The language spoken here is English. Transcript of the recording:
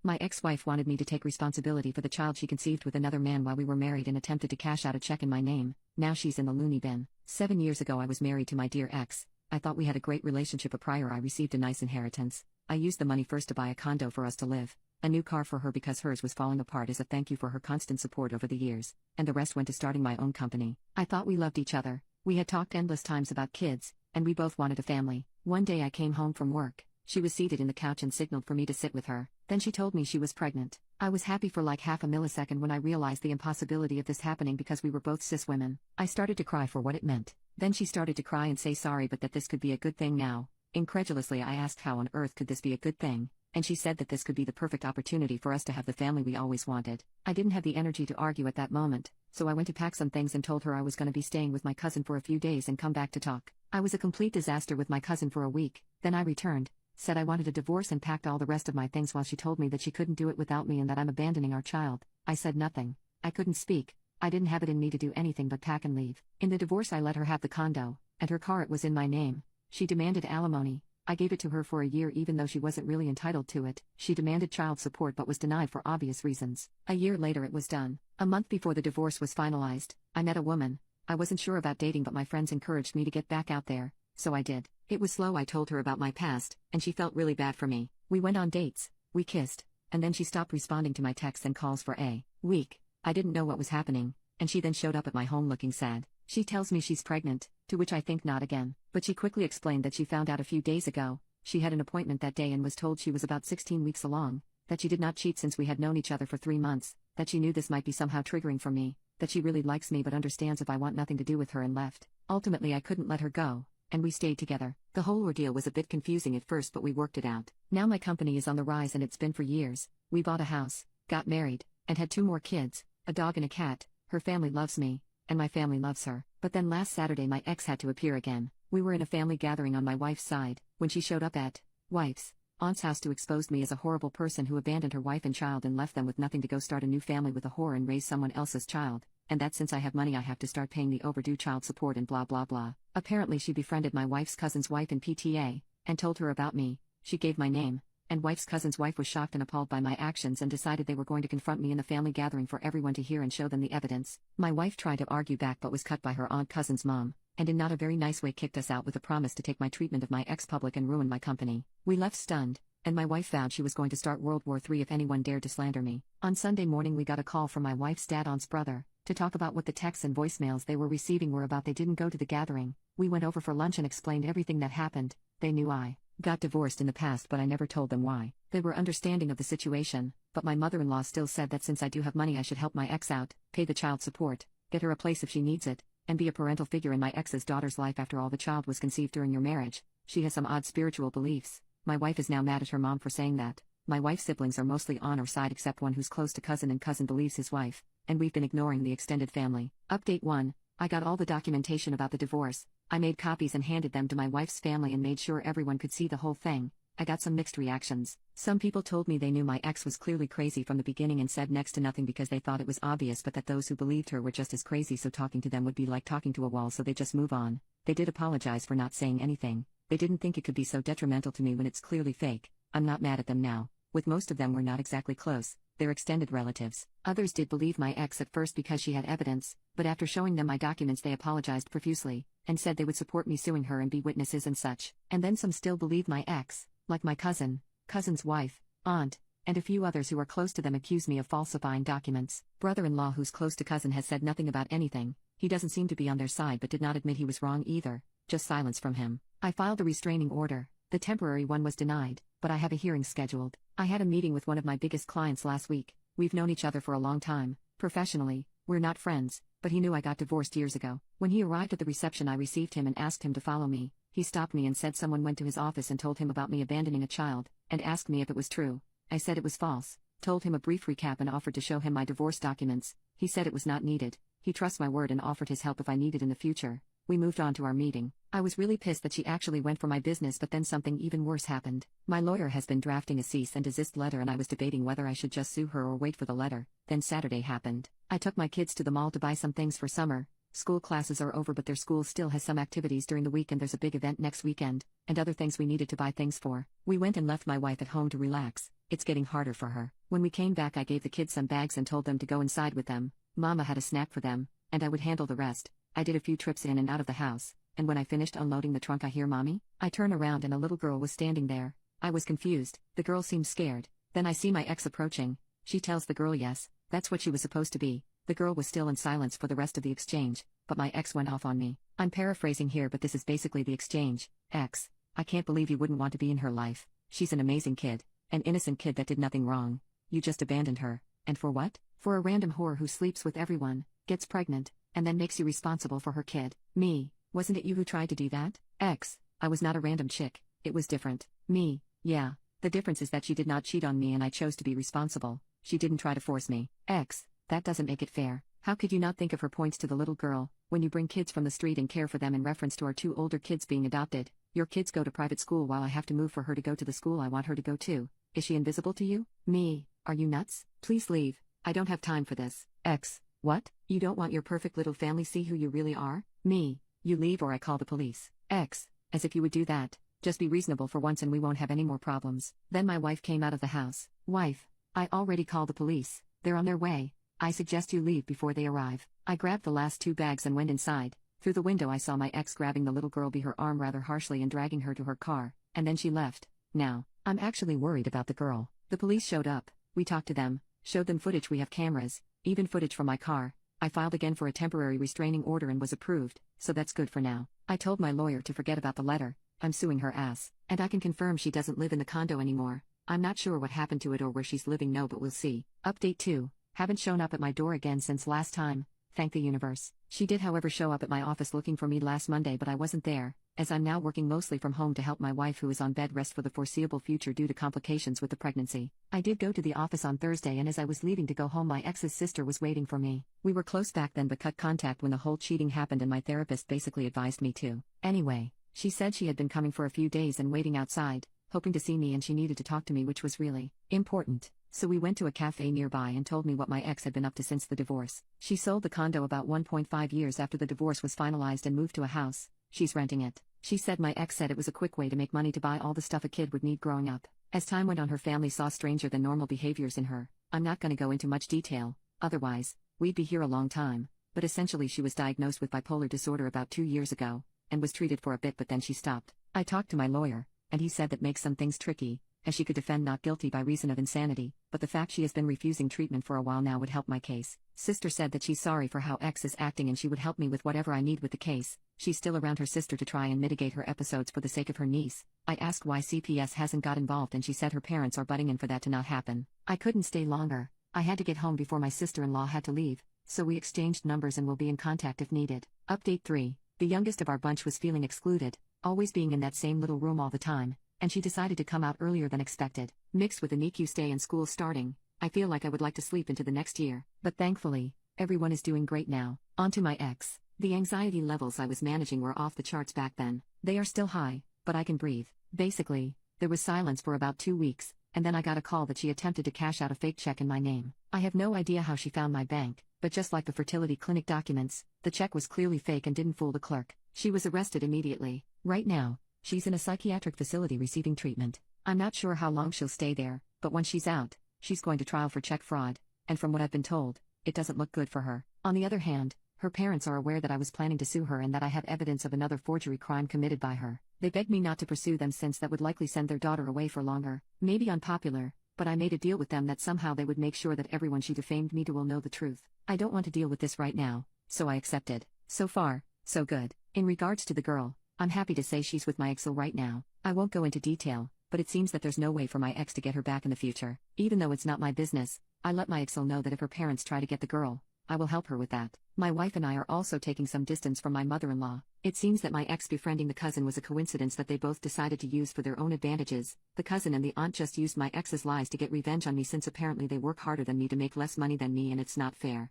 My ex-wife wanted me to take responsibility for the child she conceived with another man while we were married and attempted to cash out a check in my name. Now she's in the loony bin. 7 years ago I was married to my dear ex. I thought we had a great relationship. Prior I received a nice inheritance. I used the money first to buy a condo for us to live, a new car for her because hers was falling apart as a thank you for her constant support over the years, and the rest went to starting my own company. I thought we loved each other. We had talked endless times about kids, and we both wanted a family. One day I came home from work. She was seated in the couch and signaled for me to sit with her. Then she told me she was pregnant. I was happy for like half a millisecond when I realized the impossibility of this happening because we were both cis women. I started to cry for what it meant. Then she started to cry and say sorry but that this could be a good thing now. Incredulously I asked how on earth could this be a good thing, and she said that this could be the perfect opportunity for us to have the family we always wanted. I didn't have the energy to argue at that moment, so I went to pack some things and told her I was going to be staying with my cousin for a few days and come back to talk. I was a complete disaster with my cousin for a week, then I returned, said I wanted a divorce and packed all the rest of my things while she told me that she couldn't do it without me and that I'm abandoning our child. I said nothing. I couldn't speak. I didn't have it in me to do anything but pack and leave. In the divorce I let her have the condo, and her car. It was in my name. She demanded alimony. I gave it to her for a year even though she wasn't really entitled to it. She demanded child support but was denied for obvious reasons. A year later it was done. A month before the divorce was finalized, I met a woman. I wasn't sure about dating but my friends encouraged me to get back out there, so I did. It was slow. I told her about my past, and she felt really bad for me. We went on dates, we kissed, and then she stopped responding to my texts and calls for a week. I didn't know what was happening, and she then showed up at my home looking sad. She tells me she's pregnant, to which I think not again, but she quickly explained that she found out a few days ago. She had an appointment that day and was told she was about 16 weeks along, that she did not cheat since we had known each other for 3 months, that she knew this might be somehow triggering for me, that she really likes me but understands if I want nothing to do with her, and left. Ultimately I couldn't let her go, and we stayed together. The whole ordeal was a bit confusing at first but we worked it out. Now my company is on the rise and it's been for years. We bought a house, got married, and had 2 more kids, a dog and a cat. Her family loves me, and my family loves her. But then last Saturday my ex had to appear again. We were in a family gathering on my wife's side, when she showed up at wife's aunt's house to expose me as a horrible person who abandoned her wife and child and left them with nothing to go start a new family with a whore and raise someone else's child, and that since I have money I have to start paying the overdue child support and blah blah blah. Apparently she befriended my wife's cousin's wife in PTA, and told her about me. She gave my name, and wife's cousin's wife was shocked and appalled by my actions and decided they were going to confront me in the family gathering for everyone to hear and show them the evidence. My wife tried to argue back but was cut by her aunt cousin's mom, and in not a very nice way kicked us out with a promise to take my treatment of my ex public and ruin my company. We left stunned, and my wife vowed she was going to start World War III if anyone dared to slander me. On Sunday morning we got a call from my wife's dad aunt's brother, to talk about what the texts and voicemails they were receiving were about. They didn't go to the gathering. We went over for lunch and explained everything that happened. They knew I got divorced in the past but I never told them why. They were understanding of the situation, but my mother-in-law still said that since I do have money I should help my ex out, pay the child support, get her a place if she needs it, and be a parental figure in my ex's daughter's life after all. The child was conceived during your marriage. She has some odd spiritual beliefs. My wife is now mad at her mom for saying that. My wife's siblings are mostly on her side except one who's close to cousin, and cousin believes his wife, and we've been ignoring the extended family. Update 1. I got all the documentation about the divorce. I made copies and handed them to my wife's family and made sure everyone could see the whole thing. I got some mixed reactions. Some people told me they knew my ex was clearly crazy from the beginning and said next to nothing because they thought it was obvious, but that those who believed her were just as crazy, so talking to them would be like talking to a wall, so they just move on. They did apologize for not saying anything. They didn't think it could be so detrimental to me when it's clearly fake. I'm not mad at them now. With most of them we're not exactly close. They're extended relatives. Others did believe my ex at first because she had evidence, but after showing them my documents they apologized profusely, and said they would support me suing her and be witnesses and such. And then some still believe my ex, like my cousin, cousin's wife, aunt, and a few others who are close to them accuse me of falsifying documents. Brother-in-law who's close to cousin has said nothing about anything. He doesn't seem to be on their side but did not admit he was wrong either, just silence from him. I filed a restraining order. The temporary one was denied, but I have a hearing scheduled. I had a meeting with one of my biggest clients last week. We've known each other for a long time. Professionally, we're not friends, but he knew I got divorced years ago. When he arrived at the reception I received him and asked him to follow me. He stopped me and said someone went to his office and told him about me abandoning a child, and asked me if it was true. I said it was false, told him a brief recap and offered to show him my divorce documents. He said it was not needed. He trusts my word and offered his help if I needed in the future. We moved on to our meeting. I was really pissed that she actually went for my business, but then something even worse happened. My lawyer has been drafting a cease and desist letter and I was debating whether I should just sue her or wait for the letter. Then Saturday happened. I took my kids to the mall to buy some things for summer. School classes are over but their school still has some activities during the week and there's a big event next weekend, and other things we needed to buy things for. We went and left my wife at home to relax. it's getting harder for her. When we came back, I gave the kids some bags and told them to go inside with them. Mama had a snack for them, and I would handle the rest. I did a few trips in and out of the house, and when I finished unloading the trunk, I hear Mommy. I turn around and a little girl was standing there. I was confused. The girl seemed scared. Then I see my ex approaching. She tells the girl yes, that's what she was supposed to be. The girl was still in silence for the rest of the exchange, but my ex went off on me. I'm paraphrasing here, but this is basically the exchange. Ex, I can't believe you wouldn't want to be in her life. She's an amazing kid. An innocent kid that did nothing wrong. You just abandoned her. And for what? For a random whore who sleeps with everyone, gets pregnant, and then makes you responsible for her kid. Me, wasn't it you who tried to do that? Ex, I was not a random chick. It was different. Me, yeah. The difference is that she did not cheat on me and I chose to be responsible. She didn't try to force me. Ex, that doesn't make it fair. How could you not think of her? Points to the little girl. When you bring kids from the street and care for them in reference to our two older kids being adopted, your kids go to private school while I have to move for her to go to the school I want her to go to. Is she invisible to you? Me, are you nuts? Please leave. I don't have time for this. Ex, what? You don't want your perfect little family see who you really are? Me, you leave or I call the police. Ex, as if you would do that. Just be reasonable for once and we won't have any more problems. Then my wife came out of the house. Wife, I already called the police. They're on their way. I suggest you leave before they arrive. I grabbed the last two bags and went inside. Through the window I saw my ex grabbing the little girl by her arm rather harshly and dragging her to her car, and then she left. Now, I'm actually worried about the girl. The police showed up. We talked to them, showed them footage. We have cameras, even footage from my car. I filed again for a temporary restraining order and was approved, so that's good for now. I told my lawyer to forget about the letter. I'm suing her ass. And I can confirm she doesn't live in the condo anymore. I'm not sure what happened to it or where she's living now, but we'll see. Update 2. Haven't shown up at my door again since last time. Thank the universe. She did however show up at my office looking for me last Monday, but I wasn't there, as I'm now working mostly from home to help my wife who is on bed rest for the foreseeable future due to complications with the pregnancy. I did go to the office on Thursday, and as I was leaving to go home, my ex's sister was waiting for me. We were close back then but cut contact when the whole cheating happened, and my therapist basically advised me to. Anyway, she said she had been coming for a few days and waiting outside, hoping to see me, and she needed to talk to me, which was really important. So we went to a cafe nearby and told me what my ex had been up to since the divorce. She sold the condo about 1.5 years after the divorce was finalized and moved to a house. She's renting it. She said my ex said it was a quick way to make money to buy all the stuff a kid would need growing up. As time went on, her family saw stranger than normal behaviors in her. I'm not going to go into much detail, otherwise, we'd be here a long time. But essentially she was diagnosed with bipolar disorder about 2 years ago, and was treated for a bit, but then she stopped. I talked to my lawyer, and he said that makes some things tricky, as she could defend not guilty by reason of insanity, but the fact she has been refusing treatment for a while now would help my case. Sister said that she's sorry for how ex is acting and she would help me with whatever I need with the case. She's still around her sister to try and mitigate her episodes for the sake of her niece. I asked why CPS hasn't got involved, and she said her parents are butting in for that to not happen. I couldn't stay longer. I had to get home before my sister-in-law had to leave, so we exchanged numbers and will be in contact if needed. Update 3. The youngest of our bunch was feeling excluded, always being in that same little room all the time, and she decided to come out earlier than expected. Mixed with a NICU stay and school starting, I feel like I would like to sleep into the next year. But thankfully, everyone is doing great now. On to my ex. The anxiety levels I was managing were off the charts back then. They are still high, but I can breathe. Basically, there was silence for about 2 weeks, and then I got a call that she attempted to cash out a fake check in my name. I have no idea how she found my bank, but just like the fertility clinic documents, the check was clearly fake and didn't fool the clerk. She was arrested immediately. Right now, she's in a psychiatric facility receiving treatment. I'm not sure how long she'll stay there, but when she's out, she's going to trial for check fraud, and from what I've been told, it doesn't look good for her. On the other hand, her parents are aware that I was planning to sue her and that I have evidence of another forgery crime committed by her. They begged me not to pursue them since that would likely send their daughter away for longer. Maybe unpopular, but I made a deal with them that somehow they would make sure that everyone she defamed me to will know the truth. I don't want to deal with this right now, so I accepted. So far, so good. In regards to the girl, I'm happy to say she's with my ex right now. I won't go into detail, but it seems that there's no way for my ex to get her back in the future. Even though it's not my business, I let my ex know that if her parents try to get the girl, I will help her with that. My wife and I are also taking some distance from my mother-in-law. It seems that my ex befriending the cousin was a coincidence that they both decided to use for their own advantages. The cousin and the aunt just used my ex's lies to get revenge on me, since apparently they work harder than me to make less money than me, and it's not fair.